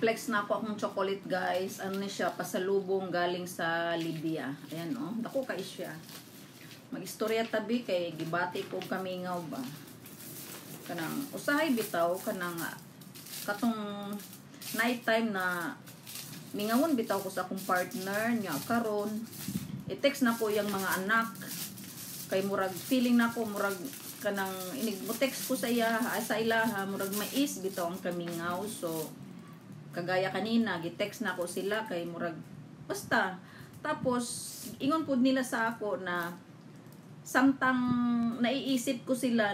Nag-flex na ako akong chocolate, guys. Ano ni siya, pasalubong galing sa Libya. Ayan, oh. Dako kay siya. Mag-istorya tabi kay gibati ko kami nga ba. Kanang usahay bitaw kanang katong night time na mingawon bitaw ko sa akong partner nya karon. I-text na ko yung mga anak kay murag feeling na ko murag kanang inig mo text ko sa iya sa ilaha murag mais bitaw ang kamingaw. So kagaya kanina gi-text na ko sila kay murag basta tapos ingon pud nila sa ako na samtang naiisip ko sila,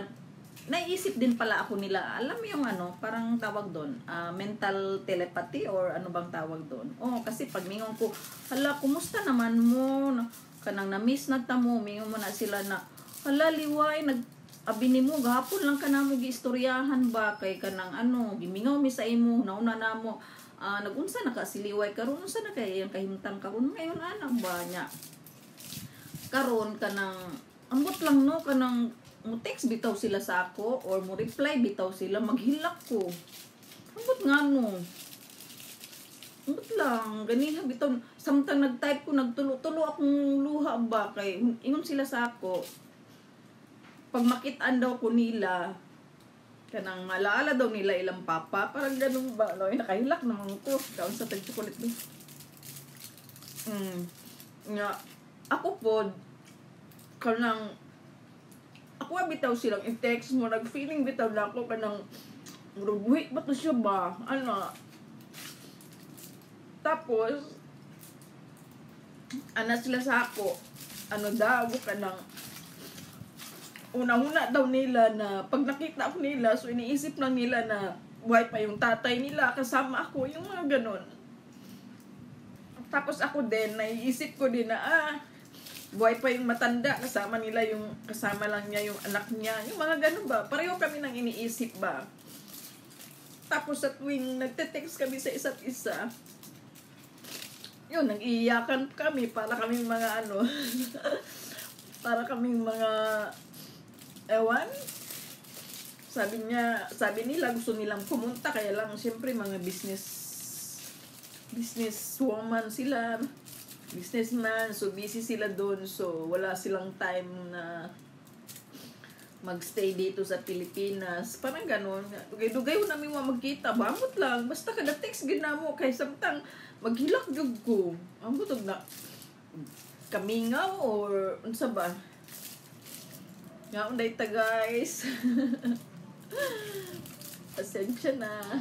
naiisip din pala ako nila. Alam mo yung ano, parang tawag doon, mental telepathy or ano bang tawag doon. Oh, kasi pag mingon ko, hala, kumusta naman mo? Kanang na-miss nagtamo, mingon mo na sila na, hala, liway, abini mo, gahapon lang ka na mo giistoryahan ba? Kay kanang ano, gimingaw mi sa imo, nauna na mo, nagunsa na ka si liway, karon unsa na kay yung kahimtang karon ngayon anak ba niya? Karon kanang ambot lang no kanang mo text bitaw sila sa ako or mo reply bitaw sila maghilak ko. Ambot nga no. Ambot lang ganina bitaw samtang nag-type ko nagtulo-tulo akong luha ba kay ingon sila sa ako. Pag makit-an daw ko nila kanang malaala daw nila ilang papa parang ganun ba no nakahilak naman ko kaon sa tag-chocolate do. Nga ako po kanang ako bitaw silang i-text mo nag-feeling bitaw na ako kanang wait ba to siya ba ano tapos ana sila sa ako ano daw kanang una-una daw nila na pag nakita ako nila so iniisip lang nila na buhay pa yung tatay nila kasama ako yung mga ganon tapos ako din naiisip ko din na buhay pa yung matanda, kasama nila yung, kasama lang niya yung anak niya. Yung mga ganun ba? Pareho kami nang iniisip ba? Tapos sa tuwing nagte-text kami sa isa't isa, yun, nag-iiyakan kami para kaming mga ano, para kaming mga, ewan, sabi nila gusto nilang pumunta, kaya lang siyempre mga business woman sila, businessman, so busy sila doon, so wala silang time na magstay dito sa Pilipinas. Parang gano'n. Dugay-dugay namin magkita. Bamot lang. Basta kada text ginamo kay samtang maghilak jud ko. Ambot na kamingaw or unsa ba? Nga unday ta guys. Pasensya na.